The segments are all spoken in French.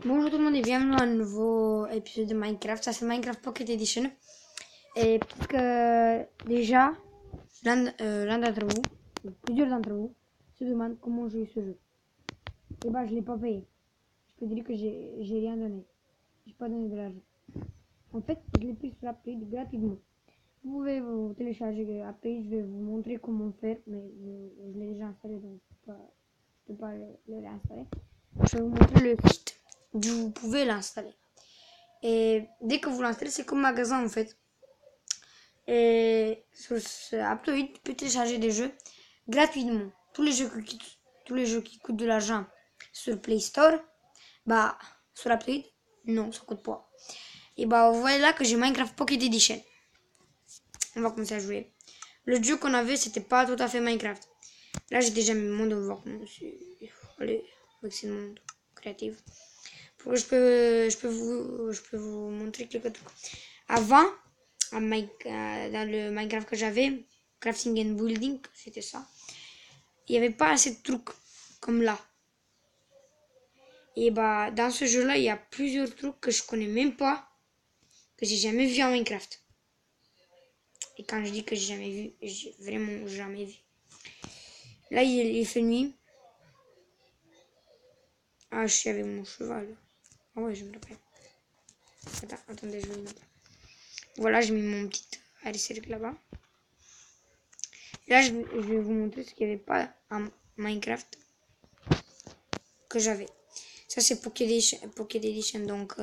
Bonjour tout le monde et bienvenue à un nouveau épisode de Minecraft. Ça c'est Minecraft Pocket Edition. Et peut-être que déjà, l'un d'entre vous, ou plusieurs d'entre vous, se demandent comment j'ai eu ce jeu. Et bah je l'ai pas payé. Je peux dire que j'ai rien donné. J'ai pas donné de l'argent. En fait, je l'ai pris sur Apple gratuitement. Vous pouvez vous télécharger Apple, je vais vous montrer comment faire, mais je l'ai déjà installé donc je peux pas le réinstaller. Je vais vous montrer le site d'où vous pouvez l'installer. Et dès que vous l'installez, c'est comme magasin en fait. Et sur Apple, tu peux télécharger des jeux gratuitement. Tous les jeux qui coûtent de l'argent sur Play Store, bah sur Apple, non, ça coûte pas. Et bah vous voyez là que j'ai Minecraft Pocket Edition. On va commencer à jouer. Le jeu qu'on avait, c'était pas tout à fait Minecraft. Là, j'ai déjà mis mon devoir. Allez, avec ce monde créatif. Je peux vous montrer quelques trucs. Avant, dans le Minecraft que j'avais, Crafting and Building, c'était ça. Il n'y avait pas assez de trucs comme là. Et bah, dans ce jeu-là, il y a plusieurs trucs que je connais même pas, que j'ai jamais vu en Minecraft. Et quand je dis que j'ai jamais vu, j'ai vraiment jamais vu. Là, il fait nuit. Ah, je suis avec mon cheval. Ah ouais, je me rappelle. Attendez, je vais le mettre. Voilà, j'ai mis mon petit air là-bas. Là, je vais vous montrer ce qu'il n'y avait pas en Minecraft que j'avais. Ça, c'est Pocket Edition, donc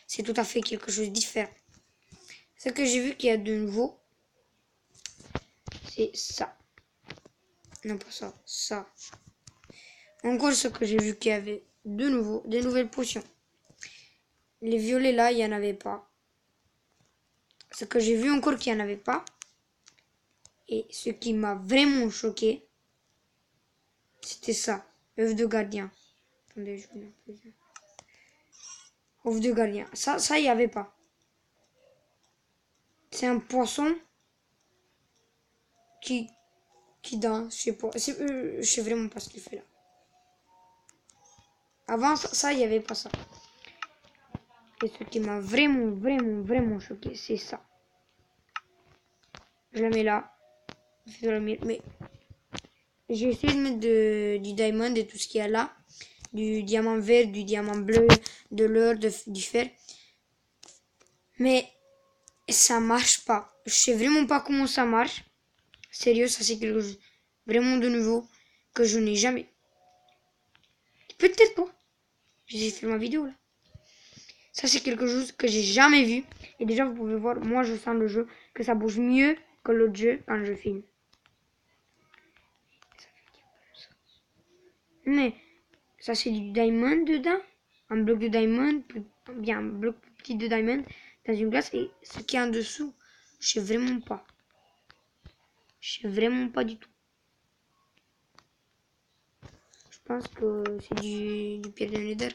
c'est tout à fait quelque chose de différent. Ce que j'ai vu qu'il y a de nouveau, c'est ça. Non, pas ça, ça. Encore ce que j'ai vu qu'il y avait de nouveau, des nouvelles potions. Les violets là, il n'y en avait pas. Ce que j'ai vu encore qu'il n'y en avait pas. Et ce qui m'a vraiment choqué, c'était ça. Œuf de gardien. Attendez, je vais un peu. Œuf de gardien. Ça, il n'y avait pas. C'est un poisson qui danse, je sais pas. Je sais vraiment pas ce qu'il fait là. Avant ça, il n'y avait pas ça. Et ce qui m'a vraiment choqué, c'est ça. Je la mets là. Mais j'ai essayé de mettre du diamond et tout ce qu'il y a là. Du diamant vert, du diamant bleu, de l'or, du fer. Mais ça marche pas. Je sais vraiment pas comment ça marche. Sérieux, ça c'est quelque chose vraiment de nouveau que je n'ai jamais. Peut-être pas. J'ai fait ma vidéo là. Ça c'est quelque chose que j'ai jamais vu. Et déjà vous pouvez voir, moi je sens le jeu, que ça bouge mieux que l'autre jeu quand je filme. Mais ça c'est du diamond dedans. Un bloc de diamond, bien un bloc plus petit de diamond dans une glace. Et ce qui est en dessous, je sais vraiment pas. Je sais vraiment pas du tout. Je pense que c'est du pierre de nether.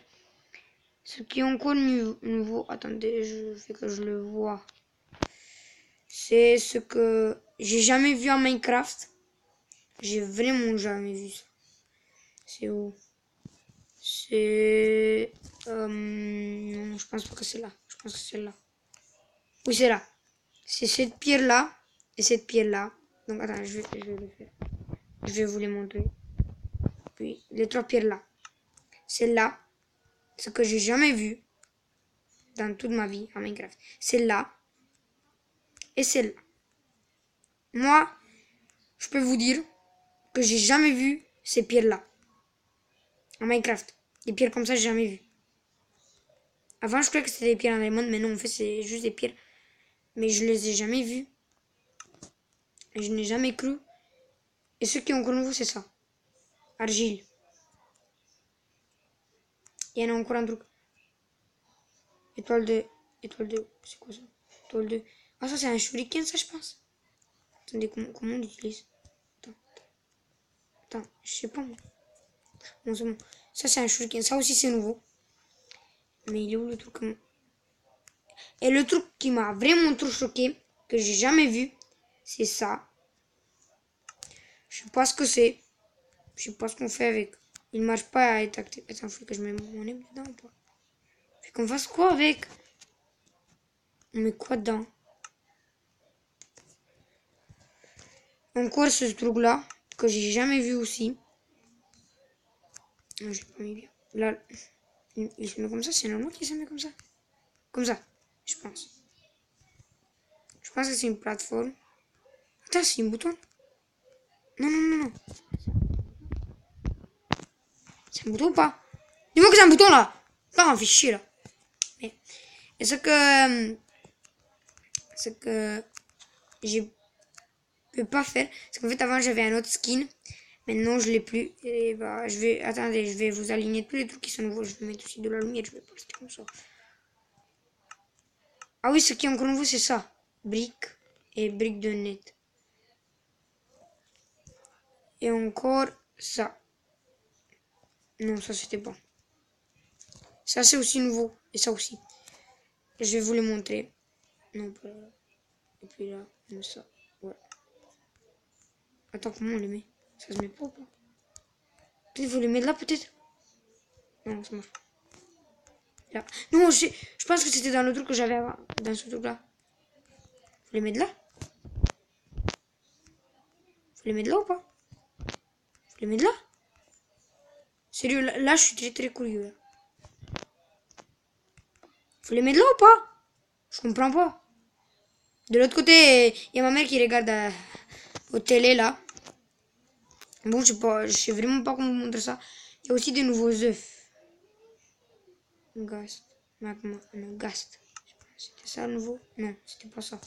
Ce qui est encore nouveau, attendez, je fais que je le vois. C'est ce que j'ai jamais vu en Minecraft. J'ai vraiment jamais vu ça. C'est où? C'est... non, je pense pas que c'est là. Je pense que c'est là. Oui, c'est là. C'est cette pierre-là et cette pierre-là. Donc, attends, je vais le faire. Je vais vous les montrer. Puis, les trois pierres-là. Celle-là, ce que j'ai jamais vu dans toute ma vie en Minecraft. Celle-là et celle-là. Moi, je peux vous dire que j'ai jamais vu ces pierres-là en Minecraft. Des pierres comme ça, j'ai jamais vu. Avant, je croyais que c'était des pierres en diamond, mais non, en fait, c'est juste des pierres. Mais je les ai jamais vues. Et je n'ai jamais cru. Et ce qui est encore nouveau, c'est ça. Argile. Il y en a encore un truc. Étoile de... C'est quoi ça? Étoile de... Ah, ça, c'est un shuriken, ça, je pense. Attendez, comment on l'utilise? Attends, je sais pas, moi. Bon, c'est bon. Ça, c'est un shuriken. Ça aussi, c'est nouveau. Mais il est où le truc? Et le truc qui m'a vraiment trop choqué, que j'ai jamais vu, c'est ça. Je sais pas ce que c'est. Je sais pas ce qu'on fait avec. Il marche pas à être actif. Attends, faut que je mette mon nez dedans ou pas? Fait qu'on fasse quoi avec? On met quoi dedans? Encore ce truc-là, que j'ai jamais vu aussi. Non, j'ai pas mis bien. Là, il se met comme ça, c'est normal qu'il se met comme ça. Comme ça, je pense. Je pense que c'est une plateforme. Attends, c'est un bouton. Non, non, non, non. C'est un bouton ou pas? Dis-moi que c'est un bouton là. Non, on fait chier là. Mais, et ce que je peux pas faire, c'est qu'en fait avant j'avais un autre skin. Maintenant je l'ai plus. Et bah attendez, je vais vous aligner tous les trucs qui sont nouveaux. Je vais mettre aussi de la lumière, je vais pas rester comme ça. Ah oui, ce qui est encore nouveau c'est ça. Briques et briques de net. Et encore ça. Non, ça c'était bon. Ça c'est aussi nouveau. Et ça aussi. Je vais vous le montrer. Non, pas là. Et puis là, comme ça. Ouais. Attends, comment on les met? Ça se met pas ou pas? Peut-être vous les mettez là, peut-être? Non, ça marche pas. Là. Non, je pense que c'était dans le truc que j'avais avant. Dans ce truc-là. Vous les mettez là? Vous les mettez là ou pas? Vous les mettez là? Sérieux, là je suis très très curieux. Là. Vous les mettez là ou pas? Je comprends pas. De l'autre côté, il y a ma mère qui regarde au télé là. Bon, je sais vraiment pas comment vous montrer ça. Il y a aussi des nouveaux œufs. Gast. Magma. Non, Gast. C'était ça le nouveau? Non, c'était pas ça.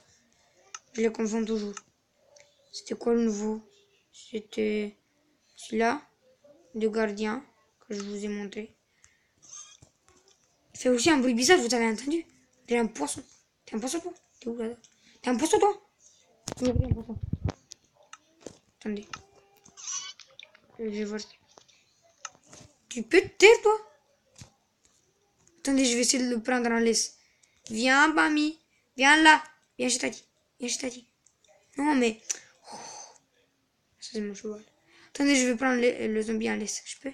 Je les confonds toujours. C'était quoi le nouveau? C'était celui-là. De gardien. Que je vous ai montré. Il fait aussi un bruit bizarre, vous avez entendu? T'es un poisson. T'es un poisson toi? T'es où là? T'es un poisson toi? Oui, un poisson. Attendez. Je vais voir. Tu peux te taire toi? Attendez, je vais essayer de le prendre en laisse. Viens, Bami. Viens là. Viens chez Tati. Viens chez Tati. Non, mais... Oh. Ça, c'est mon cheval. Attendez, je vais prendre le zombie en laisse. Je peux?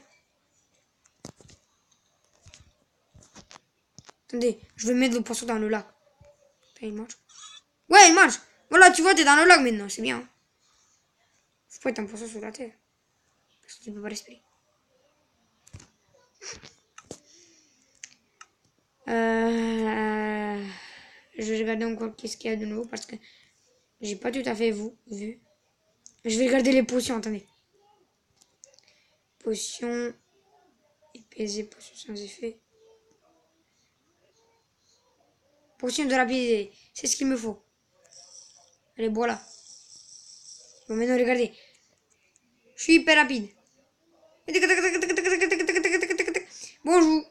Attendez, je vais mettre le poisson dans le lac. Attends, il marche. Ouais, il marche. Voilà, tu vois, t'es dans le lac maintenant. C'est bien. Faut pas être un poisson sur la terre. Parce que tu peux pas respirer. Je vais regarder encore qu'est-ce qu'il y a de nouveau parce que j'ai pas tout à fait vu. Je vais regarder les potions, attendez. Potions épaisées, potions sans effet. Potion de rapidité, c'est ce qu'il me faut. Allez, voilà. Bon, maintenant, regardez. Je suis hyper rapide. Bonjour.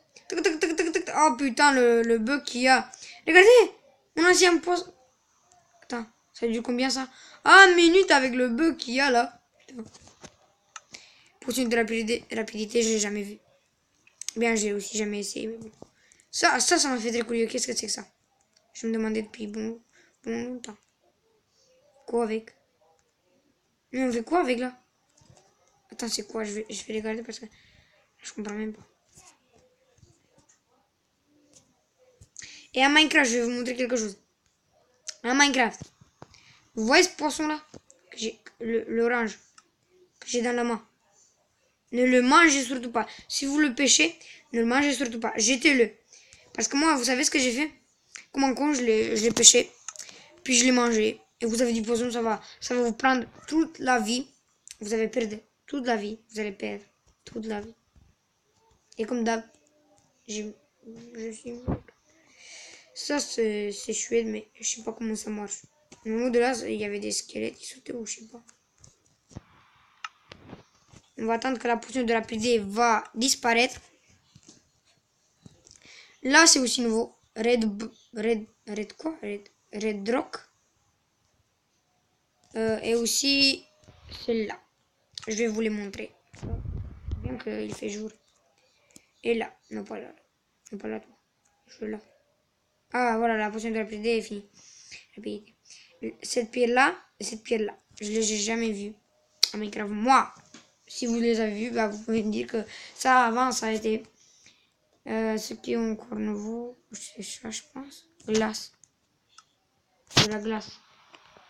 Oh putain, le bug qu'il y a. Regardez, mon ancien poisson. Attends, ça dure combien ça? Ah, minute avec le bug qu'il y a là. Putain. Potion de rapidité, je l'ai jamais vu. Bien, j'ai aussi jamais essayé, mais bon. Ça m'a fait très curieux. Qu'est-ce que c'est que ça? Je me demandais depuis bon longtemps. Quoi avec? Mais on fait quoi avec là? Attends, c'est quoi? Je vais regarder parce que je comprends même pas. Et à Minecraft, je vais vous montrer quelque chose. À Minecraft, vous voyez ce poisson là? Que j'ai, l'orange que j'ai dans la main. Ne le mangez surtout pas. Si vous le pêchez, ne le mangez surtout pas. Jetez-le. Parce que moi, vous savez ce que j'ai fait? Comme un con, je l'ai pêché. Puis je l'ai mangé. Et vous avez du poisson, ça va vous prendre toute la vie. Vous allez perdre toute la vie. Vous allez perdre toute la vie. Et comme d'hab, je suis... Ça, c'est chouette, mais je sais pas comment ça marche. Au moment de là, il y avait des squelettes qui sautaient ou je sais pas. On va attendre que la potion de rapidité va disparaître. Là, c'est aussi nouveau. Red quoi? Red Rock. Et aussi celle-là. Je vais vous les montrer. Bien qu'il fait jour. Et là. Non, pas là. Non, pas là, toi. Je suis là. Ah, voilà, la potion de rapidité est finie. Rapidité. Cette pierre-là et cette pierre-là. Je les ai jamais vues en Minecraft. Moi, si vous les avez vues, bah, vous pouvez me dire que ça, avant, ça a été Ceux qui ont encore nouveau, c'est ça, je pense. Glace. De la glace.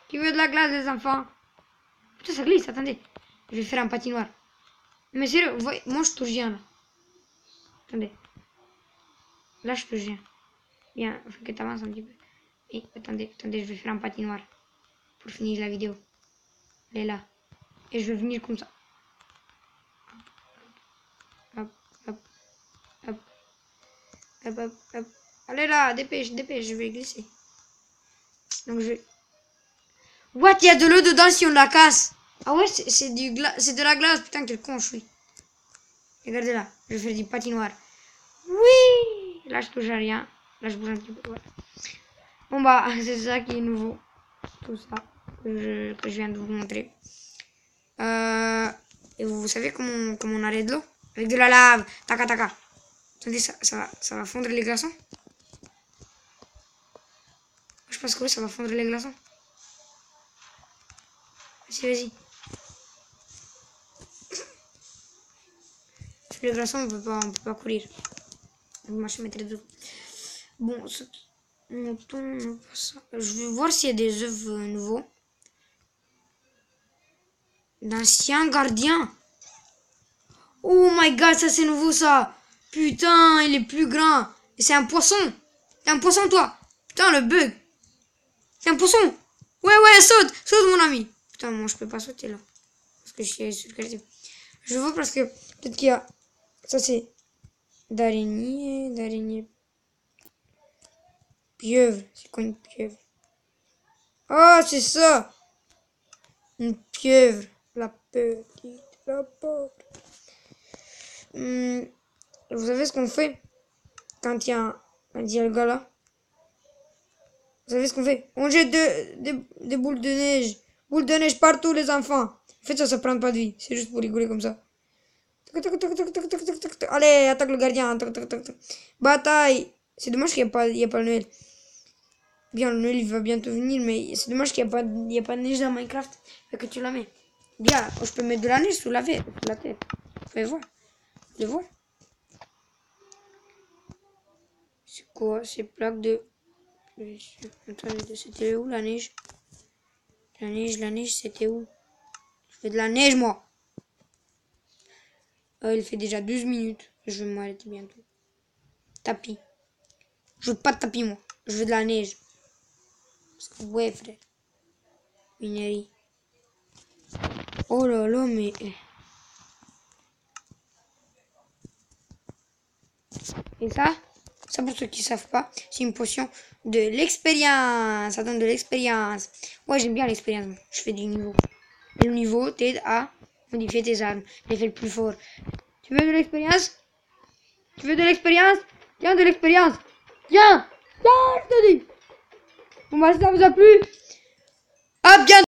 Qui veut de la glace, les enfants? Putain, ça glisse, attendez. Je vais faire un patinoire. Mais sérieux, moi je touche rien là. Attendez. Là, je touche rien. Bien, faut que tu avances un petit peu. Et attendez, je vais faire un patinoire. Pour finir la vidéo. Elle est là. Et je vais venir comme ça. Hop, hop, hop. Hop, hop, hop. Allez là, dépêche, je vais glisser. Donc je vais... What? Il y a de l'eau dedans si on la casse. Ah ouais, c'est de la glace. Putain, quel con je suis. Regardez là, je vais faire du patinoire. Oui. Là, je touche à rien. Là, je bouge un petit peu. Ouais. Bon bah, c'est ça qui est nouveau. Tout ça que je viens de vous montrer. Et vous savez comment on arrête de l'eau? Avec de la lave. Taca, taca. Attendez, ça va fondre les glaçons. Je pense que oui, ça va fondre les glaçons. Vas-y. Sur les glaçons, on peut pas courir. Donc, moi, je mettrai deux. Bon, je vais voir s'il y a des œufs nouveaux. D'anciens gardiens. Oh my god, ça c'est nouveau ça. Putain, il est plus grand. Et c'est un poisson. T'es un poisson toi. Putain, le bug. C'est un poisson. Ouais, saute mon ami. Putain, moi je peux pas sauter là. Parce que je suis sur le quartier. Je vois parce que peut-être qu'il y a... Ça c'est d'araignée. Pieuvre. C'est quoi une pieuvre? Oh, c'est ça. Une pieuvre. La petite, la pauvre. Vous savez ce qu'on fait quand il y a le gars là? Vous savez ce qu'on fait? On jette des boules de neige. Boules de neige partout, les enfants. En fait, ça prend pas de vie. C'est juste pour rigoler comme ça. Allez, attaque le gardien. Bataille. C'est dommage qu'il n'y a pas le Noël. Bien, le Noël, il va bientôt venir, mais c'est dommage qu'il n'y a pas de neige dans Minecraft. Fait que tu la mets. Bien, je peux mettre de la neige sous la tête. Vous pouvez voir. Vous voyez voir. C'est quoi ces plaques de... Attendez, c'était où la neige? La neige, c'était où? Je fais de la neige, moi. Il fait déjà 12 minutes. Je vais m'arrêter bientôt. Tapis. Je veux pas de tapis, moi. Je veux de la neige. Parce que, ouais, frère. Minerie. Oh là là, mais... Et ça pour ceux qui savent pas, c'est une potion de l'expérience. Ça donne de l'expérience. Ouais, j'aime bien l'expérience. Je fais du niveau. Et le niveau t'aide à modifier tes armes. Les faire plus fort. Tu veux de l'expérience? Tiens, de l'expérience. Tiens, je te dis. Bon, bah, ça vous a plu? À bientôt.